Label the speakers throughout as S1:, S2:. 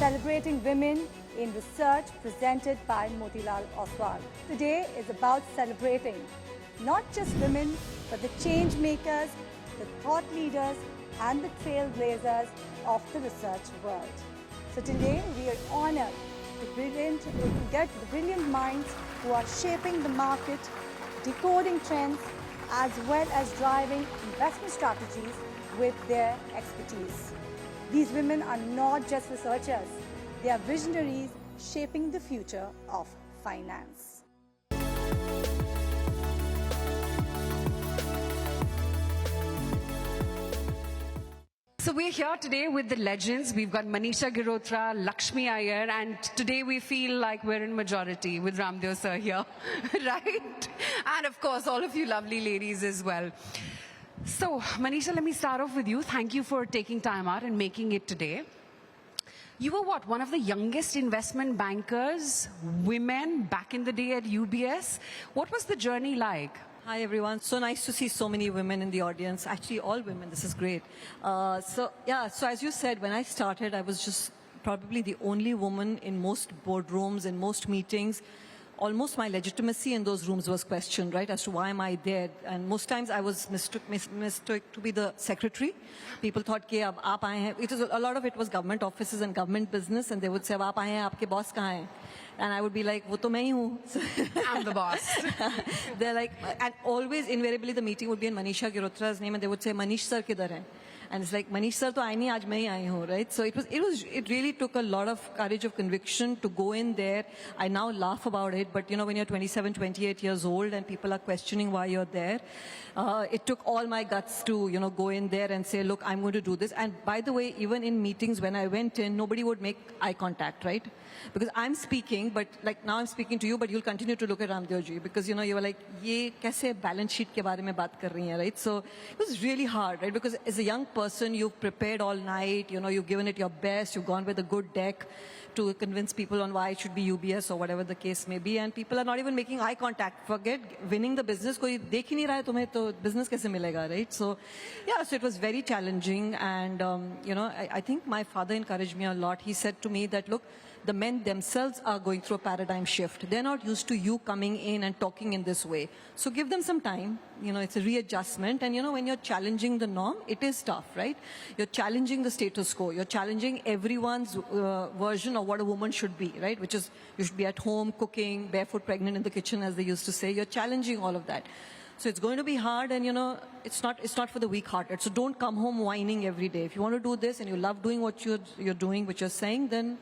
S1: celebrating women in research presented by Motilal Oswal. Today is about celebrating not just women, but the change makers, the thought leaders, and the trailblazers of the research world. So today we are honored to get the brilliant minds who are shaping the market, decoding trends, as well as driving investment strategies with their expertise. These women are not just researchers, they are visionaries shaping the future of finance.
S2: So we're here today with the legends. We've got Manisha Girotra, Lakshmi Iyer, and today we feel like we're in majority with Raamdeo sir here, right? And of course, all of you lovely ladies as well. So Manisha, let me start off with you. Thank you for taking time out and making it today. You were what, one of the youngest investment bankers, women back in the day at UBS. What was the journey like?
S3: Hi everyone, so nice to see so many women in the audience, actually all women, this is great. So as you said, when I started, I was just probably the only woman in most boardrooms, in most meetings. Almost my legitimacy in those rooms was questioned, right, as to why am I there? And most times I was mistook to be the secretary. People thought, कि अब आप आए हैं. It was, a lot of it was government offices and government business, and they would say, अब आप आए हैं, आपके boss कहाँ हैं? And I would be like, वो तो मैं ही हूँ.
S2: I'm the boss.
S3: They're like, and always invariably the meeting would be in Manisha Girotra's name, and they would say, Manish sir किधर हैं? And it's like, Manish sir to आए नहीं, आज मैं ही आई हूँ, right? So it really took a lot of courage of conviction to go in there. I now laugh about it, but you know, when you're 27, 28 years old and people are questioning why you're there, it took all my guts to, you know, go in there and say, look, I'm going to do this. And by the way, even in meetings when I went in, nobody would make eye contact, right? Because I'm speaking, but like now I'm speaking to you, but you'll continue to look at Raamdeo ji because, you know, you were like, ye kaise balance sheet ke baare mein baat kar rahi hai, right? So it was really hard, right? Because as a young person, you've prepared all night, you know, you've given it your best, you've gone with a good deck to convince people on why it should be UBS or whatever the case may be, and people are not even making eye contact. Forget winning the business, koi dekh hi nahi raha hai tumhe, to business kaise milega, right? So yeah, so it was very challenging, and you know, I think my father encouraged me a lot. He said to me that, look, the men themselves are going through a paradigm shift. They're not used to you coming in and talking in this way. So give them some time. You know, it's a readjustment. And you know, when you're challenging the norm, it is tough, right? You're challenging the status quo. You're challenging everyone's version of what a woman should be, right? Which is, you should be at home, cooking, barefoot pregnant in the kitchen, as they used to say. You're challenging all of that. So it's going to be hard, and you know, it's not for the weak-hearted. So don't come home whining every day. If you want to do this and you love doing what you're doing, what you're saying, then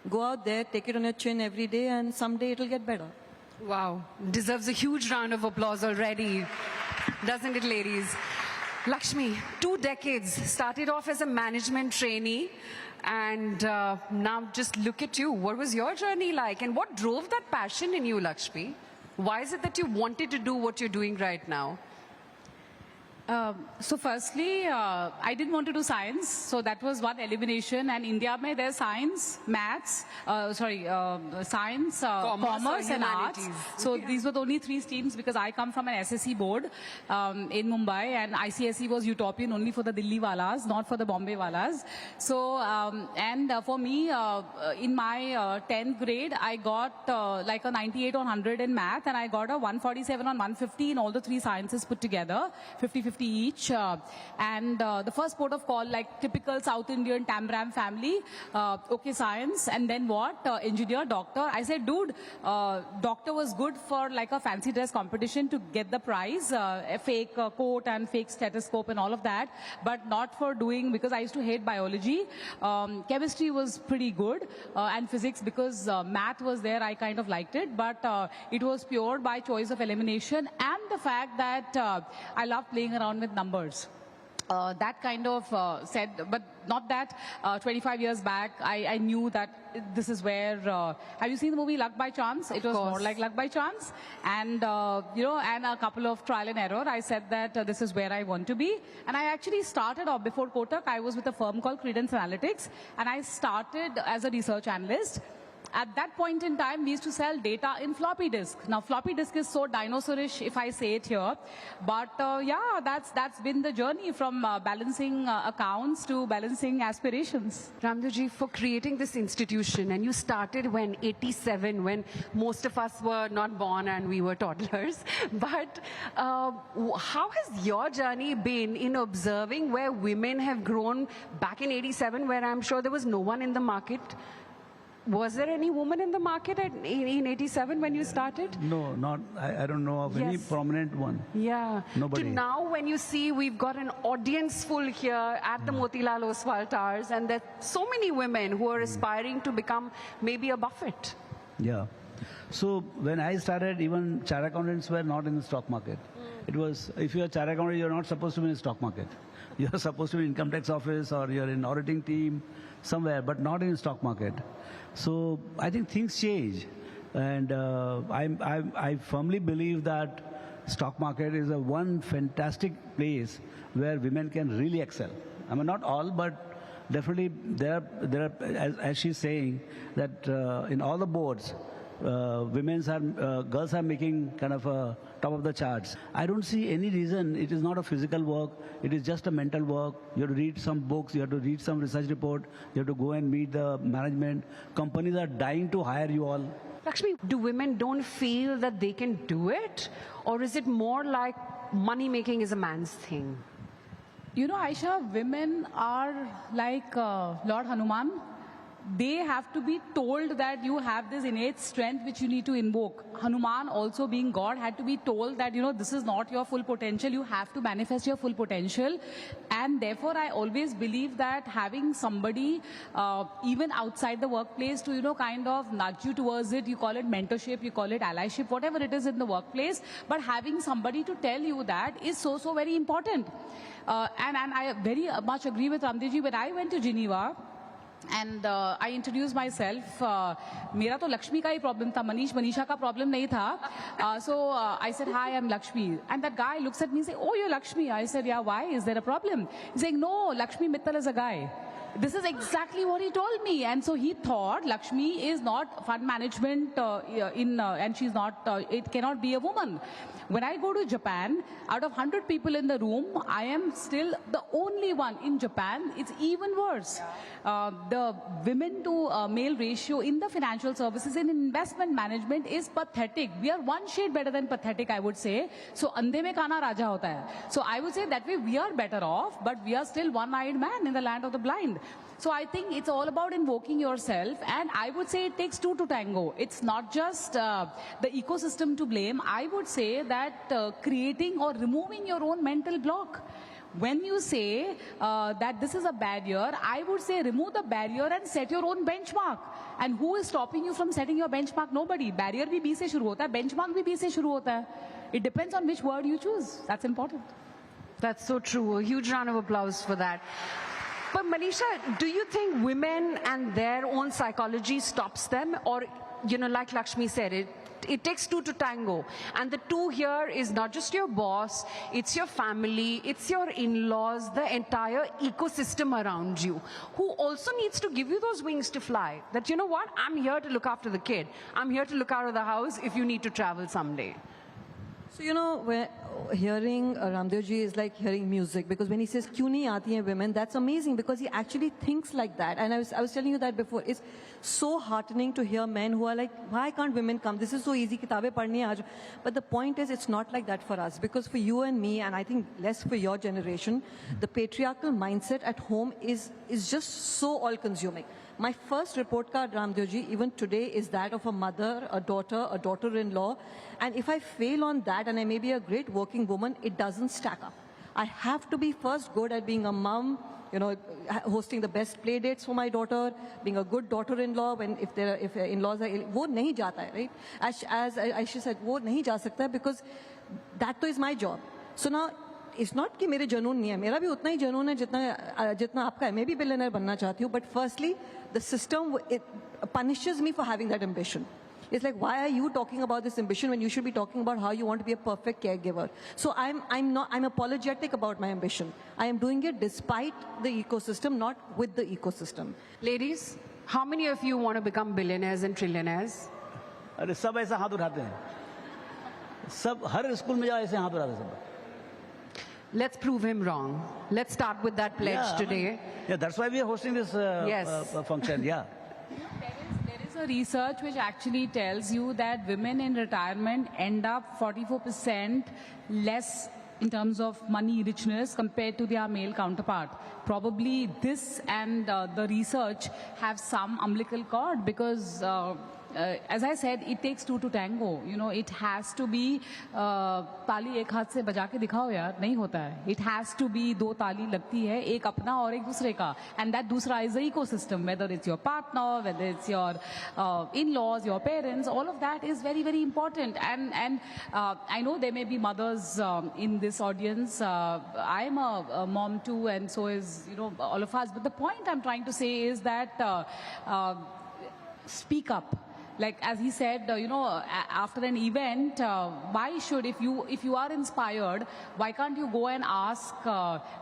S3: go out there, take it on your chin every day, and someday it'll get better.
S2: Wow, deserves a huge round of applause already, doesn't it, ladies? Lakshmi, 2 decades, started off as a management trainee, and now just look at you. What was your journey like, and what drove that passion in you, Lakshmi? Why is it that you wanted to do what you're doing right now?
S4: So firstly, I didn't want to do science, so that was one elimination. And India mein there's science, maths, science, commerce and arts. So these were the only 3 streams because I come from an SSE board in Mumbai, and ICSE was utopian only for the Delhi walas, not for the Bombay walas. So, for me, in my 10th grade, I got like a 98 on 100 in math, and I got a 147 on 150 in all the 3 sciences put together, 50-50 each, and the first port of call, like typical South Indian Tambram family, okay, science, and then what, engineer, doctor. I said, dude, doctor was good for like a fancy dress competition to get the prize, a fake coat and fake stethoscope and all of that, but not for doing, because I used to hate biology. Chemistry was pretty good, and physics, because math was there, I kind of liked it, but it was pure by choice of elimination, and the fact that I love playing around with numbers. That kind of said, but not that 25 years back, I knew that this is where, have you seen the movie Luck by Chance? It was more like Luck by Chance. And, you know, and a couple of trial and error, I said that this is where I want to be. And I actually started off before Kotak. I was with a firm called Credence Analytics, and I started as a research analyst. At that point in time, we used to sell data in floppy disk. Now, floppy disk is so dinosaurish, if I say it here. But yeah, that's been the journey from balancing accounts to balancing aspirations.
S2: Raamdeo ji, for creating this institution, and you started when 87, when most of us were not born and we were toddlers. But how has your journey been in observing where women have grown back in 87, where I'm sure there was no one in the market? Was there any woman in the market in 87 when you started?
S5: No, not. I don't know of any prominent one.
S2: Yeah.
S5: Nobody.
S2: To now, when you see we've got an audience full here at the Motilal Oswal Towers, and there's so many women who are aspiring to become maybe a Buffett.
S5: Yeah. So when I started, even chartered accountants were not in the stock market. It was, if you're a chartered accountant, you're not supposed to be in the stock market. You're supposed to be in income tax office or you're in auditing team somewhere, but not in the stock market. So I think things change, and I firmly believe that stock market is a one fantastic place where women can really excel. I mean, not all, but definitely there are as she's saying, that in all the boards, girls are making kind of a top of the charts. I don't see any reason. It is not a physical work. It is just a mental work. You have to read some books. You have to read some research report. You have to go and meet the management. Companies are dying to hire you all.
S2: Lakshmi, do women don't feel that they can do it? Or is it more like money making is a man's thing?
S4: You know, Aisha, women are like Lord Hanuman. They have to be told that you have this innate strength which you need to invoke. Hanuman, also being God, had to be told that, you know, this is not your full potential. You have to manifest your full potential. And therefore, I always believe that having somebody, even outside the workplace, to, you know, kind of nudge you towards it, you call it mentorship, you call it allyship, whatever it is in the workplace, but having somebody to tell you that is so very important. And I very much agree with Raamdeo ji. When I went to Geneva, and I introduced myself. मेरा तो लक्ष्मी का ही problem था, मनीषा का problem नहीं था. So I said, hi, I'm Lakshmi. And that guy looks at me and says, oh, you're Lakshmi. I said, yeah, why? Is there a problem? He's saying, no, Lakshmi Mittal is a guy. This is exactly what he told me. And so he thought Lakshmi is not fund management and she's not, it cannot be a woman. When I go to Japan, out of 100 people in the room, I am still the only one. In Japan, it's even worse. The women to male ratio in the financial services in investment management is pathetic. We are one shade better than pathetic, I would say. So, andhe mein kana raja hota hai. So, I would say that way we are better off, but we are still one-eyed man in the land of the blind. So I think it's all about invoking yourself, and I would say it takes two to tango. It's not just the ecosystem to blame. I would say that creating or removing your own mental block. When you say that this is a barrier, I would say remove the barrier and set your own benchmark. And who is stopping you from setting your benchmark? Nobody. Barrier bhi B se shuru hota hai, benchmark bhi B se shuru hota hai. It depends on which word you choose. That's important.
S2: That's so true. A huge round of applause for that. But Manisha, do you think women and their own psychology stops them? Or, you know, like Lakshmi said, it takes two to tango. And the two here is not just your boss, it's your family, it's your in-laws, the entire ecosystem around you, who also needs to give you those wings to fly. That, you know what, I'm here to look after the kid. I'm here to look out of the house if you need to travel someday.
S3: So, you know, hearing Raamdeo ji is like hearing music, because when he says, "Kyun nahi aati hain women," that's amazing, because he actually thinks like that. And I was telling you that before. It's so heartening to hear men who are like, why can't women come? This is so easy, kitabein padhni hai aaj. But the point is, it's not like that for us, because for you and me, and I think less for your generation, the patriarchal mindset at home is just so all-consuming. My first report card, Raamdeo ji, even today, is that of a mother, a daughter-in-law. And if I fail on that, and I may be a great working woman, it doesn't stack up. I have to be first good at being a mom, you know, hosting the best play dates for my daughter, being a good daughter-in-law if in-laws are ill. वो नहीं जाता है, right? As Aisha said, वो नहीं जा सकता है, because that is my job. So now, it's not कि मेरे जनून नहीं है, मेरा भी उतना ही जनून है जितना आपका है. मैं भी billionaire बनना चाहती हूँ, but firstly, the system, it punishes me for having that ambition. It's like, why are you talking about this ambition when you should be talking about how you want to be a perfect caregiver? So I'm apologetic about my ambition. I am doing it despite the ecosystem, not with the ecosystem.
S2: Ladies, How many of you want to become billionaires and trillionaires?
S5: अरे सब ऐसा हाथ उठाते हैं, सब हर school में जाओ ऐसे हाथ उठाते हैं सब.
S2: Let's prove him wrong. Let's start with that pledge
S5: Yeah,
S2: today.
S5: Yeah, that's why we are hosting this
S2: Yes.
S5: function. Yeah.
S4: There is a research which actually tells you that women in retirement end up 44% less in terms of money richness compared to their male counterpart. Probably this and the research have some umbilical cord because as I said, it takes two to tango. You know, it has to be ताली एक हाथ से बजा के दिखाओ यार, नहीं होता है. It has to be दो ताली लगती है, एक अपना और एक दूसरे का. And that दूसरा is the ecosystem, whether it's your partner, whether it's your in-laws, your parents, all of that is very, very important. And I know there may be mothers in this audience. I'm a mom too, and so is, you know, all of us. But the point I'm trying to say is that speak up. Like as he said, you know, after an event, why should, if you are inspired, why can't you go and ask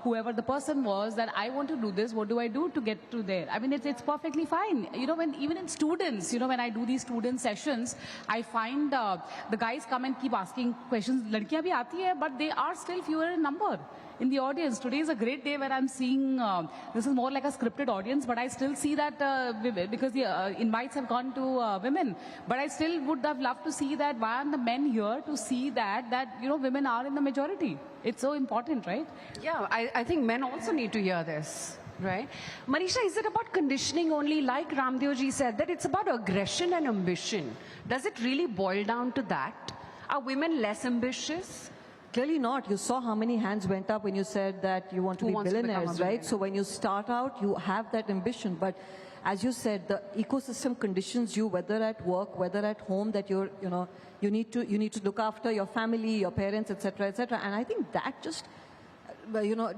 S4: whoever the person was that I want to do this, what do I do to get to there? I mean, it's perfectly fine. You know, when even in students, you know, when I do these student sessions, I find the guys come and keep asking questions. Ladkiyan bhi aati hai, but they are still fewer in number in the audience. Today is a great day where I'm seeing, this is more like a scripted audience, but I still see that because the invites have gone to women. But I still would have loved to see that. Why aren't the men here to see that you know, women are in the majority? It's so important, right?
S2: Yeah, I think men also need to hear this. Right? Manisha, is it about conditioning only, like Raamdeo ji said, that it's about aggression and ambition? Does it really boil down to that? Are women less ambitious?
S3: Clearly not. You saw how many hands went up when you said that you want to
S2: Who
S3: be
S2: wants to become a
S3: billionaires,
S2: billionaire?
S3: right? So when you start out, you have that ambition. But as you said, the ecosystem conditions you, whether at work, whether at home, that you're, you know, you need to look after your family, your parents, etc., etc. And I think that just, you know,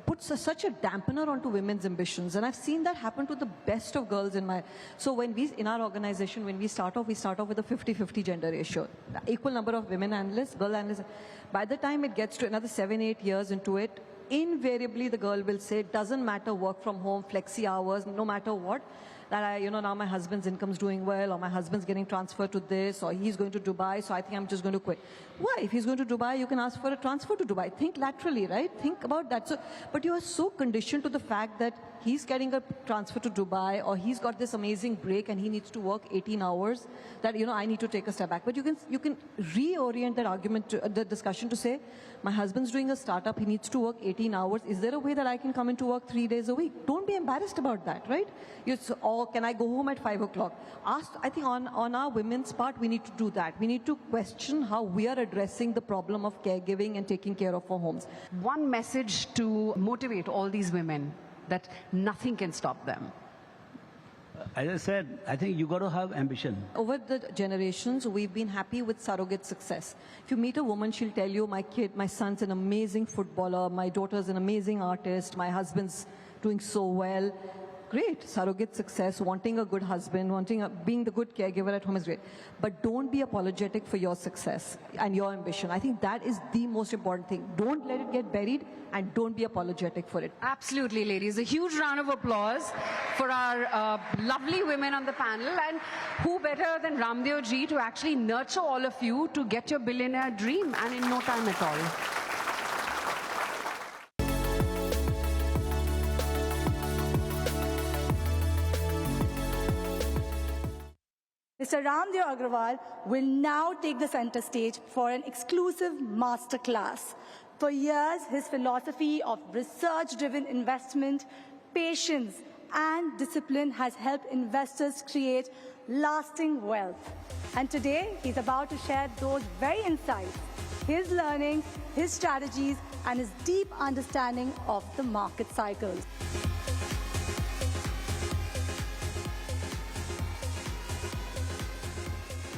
S3: puts such a dampener onto women's ambitions. And I've seen that happen to the best of girls in my... So when we, in our organization, when we start off with a 50-50 gender ratio. Equal number of women analysts, girl analysts. By the time it gets to another 7-8 years into it, invariably the girl will say, doesn't matter, work from home, flexi hours, no matter what, that you know, now my husband's income's doing well, or my husband's getting transferred to this, or he's going to Dubai, so I think I'm just going to quit. Why? If he's going to Dubai, you can ask for a transfer to Dubai. Think laterally, right? Think about that. So, but you are so conditioned to the fact that he's getting a transfer to Dubai, or he's got this amazing break and he needs to work 18 hours, that, you know, I need to take a step back. But you can reorient that argument, to, the discussion to say, my husband's doing a startup, he needs to work 18 hours. Is there a way that I can come into work 3 days a week? Don't be embarrassed about that, right? Or can I go home at 5 o'clock? I think on our women's part, we need to do that. We need to question how we are addressing the problem of caregiving and taking care of our homes.
S2: One message to motivate all these women, that nothing can stop them.
S5: As I said, I think you got to have ambition.
S3: Over the generations, we've been happy with surrogate success. If you meet a woman, she'll tell you, my son's an amazing footballer, my daughter's an amazing artist, my husband's doing so well. Great, surrogate success, wanting a good husband, being the good caregiver at home is great. But don't be apologetic for your success and your ambition. I think that is the most important thing. Don't let it get buried, and don't be apologetic for it.
S2: Absolutely, ladies. A huge round of applause for our lovely women on the panel. And who better than Raamdeo ji to actually nurture all of you to get your billionaire dream, and in no time at all.
S1: Mr. Raamdeo Agrawal will now take the center stage for an exclusive masterclass. For years, his philosophy of research-driven investment, patience, and discipline has helped investors create lasting wealth. And today, he's about to share those very insights, his learnings, his strategies, and his deep understanding of the market cycles.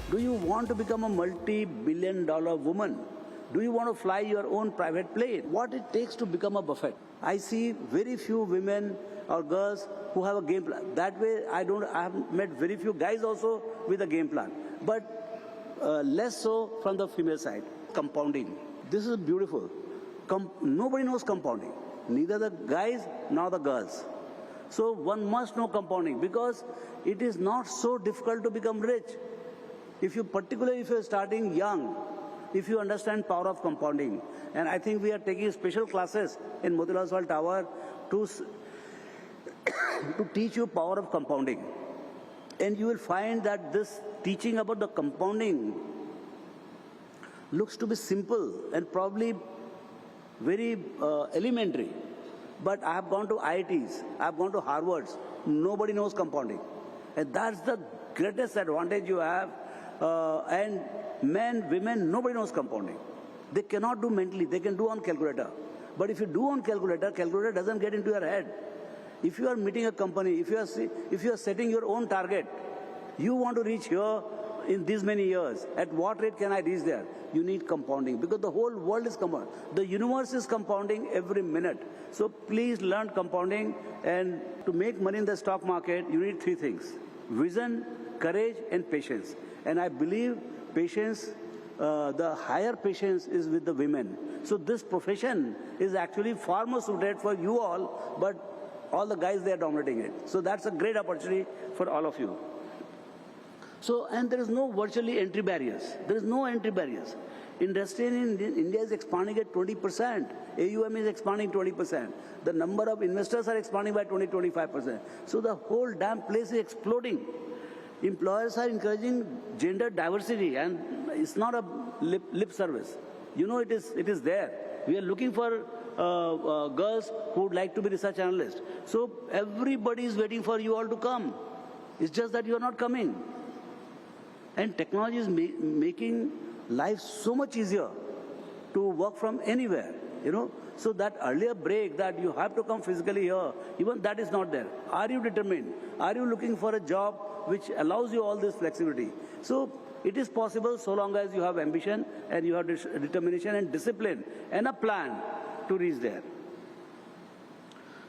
S5: Do you want to become a multi-billion-dollar woman? Do you want to fly your own private plane? What it takes to become a buffet? I see very few women or girls who have a game plan. That way, I have met very few guys also with a game plan, but less so from the female side. Compounding. This is beautiful. Nobody knows compounding. Neither the guys nor the girls. So one must know compounding because it is not so difficult to become rich. Particularly if you're starting young, if you understand power of compounding. And I think we are taking special classes in Motilal Oswal Tower to teach you power of compounding. And you will find that this teaching about the compounding looks to be simple and probably very elementary. But I have gone to IITs, I have gone to Harvards, nobody knows compounding. And that's the greatest advantage you have. And men, women, nobody knows compounding. They cannot do mentally, they can do on calculator. But if you do on calculator, calculator doesn't get into your head. If you are meeting a company, if you are setting your own target, you want to reach here in these many years, at what rate can I reach there? You need compounding because the whole world is compounding. The universe is compounding every minute. So please learn compounding, and to make money in the stock market, you need three things: vision, courage, and patience. And I believe patience, the higher patience is with the women. So this profession is actually far more suited for you all, but all the guys, they are dominating it. So that's a great opportunity for all of you. So, and there is no virtually entry barriers. There is no entry barriers. Industry in India is expanding at 20%. AUM is expanding 20%. The number of investors are expanding by 20-25%. So the whole damn place is exploding. Employers are encouraging gender diversity, and it's not a lip service. You know, it is there. We are looking for girls who would like to be research analysts. So everybody is waiting for you all to come. It's just that you are not coming. And technology is making life so much easier to work from anywhere, you know. So that earlier break that you have to come physically here, even that is not there. Are you determined? Are you looking for a job which allows you all this flexibility? So it is possible so long as you have ambition and you have determination and discipline and a plan to reach there.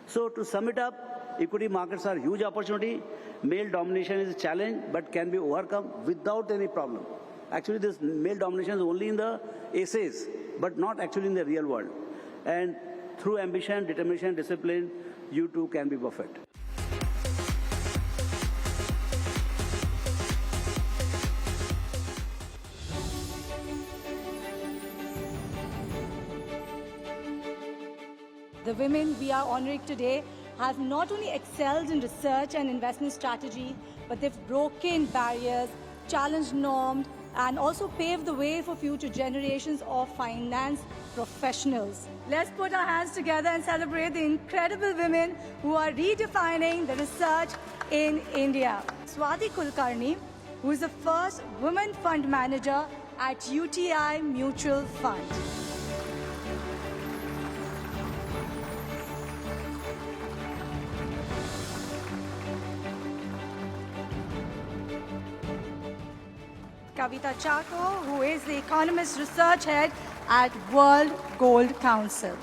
S5: So to sum it up, equity markets are a huge opportunity. Male domination is a challenge but can be overcome without any problem. Actually, this male domination is only in the essays, but not actually in the real world. And through ambition, determination, discipline, you too can be Buffett.
S1: The women we are honoring today have not only excelled in research and investment strategy, but they've broken barriers, challenged norms, and also paved the way for future generations of finance professionals. Let's put our hands together and celebrate the incredible women who are redefining the research in India. Swati Kulkarni, who is the first woman fund manager at UTI Mutual Fund. Kavita Chako, who is the Economist Research Head at World Gold Council.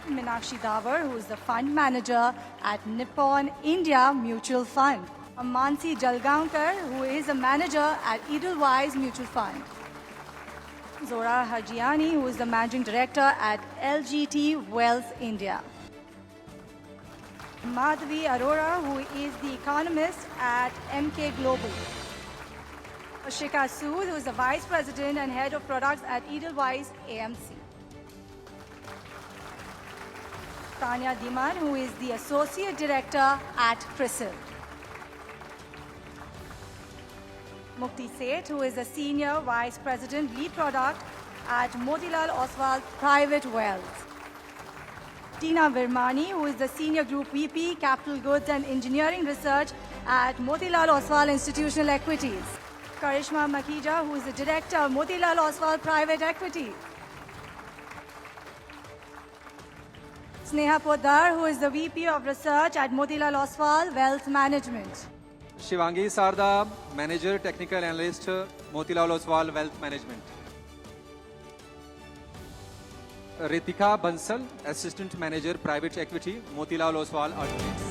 S1: Meenakshi Davar, who is the Fund Manager at Nippon India Mutual Fund. Mansi Jalgaonkar, who is a Manager at Edelweiss Mutual Fund. Zora Hajiani, who is the Managing Director at LGT Wealth India. Madhavi Arora, who is the Economist at MK Global. Ashika Sood, who is the Vice President and Head of Products at Edelweiss AMC. Tanya Diman, who is the Associate Director at CRISIL. Mukti Seth, who is the Senior Vice President Lead Product at Motilal Oswal Private Wealth. Tina Virmani, who is the Senior Group VP Capital Goods and Engineering Research at Motilal Oswal Institutional Equities. Karishma Makhija, who is the Director of Motilal Oswal Private Equity. Sneha Poddar, who is the VP of Research at Motilal Oswal Wealth Management.
S6: Shivangi Sarda, Manager Technical Analyst, Motilal Oswal Wealth Management. Ritika Bansal, Assistant Manager Private Equity, Motilal Oswal Alternatives.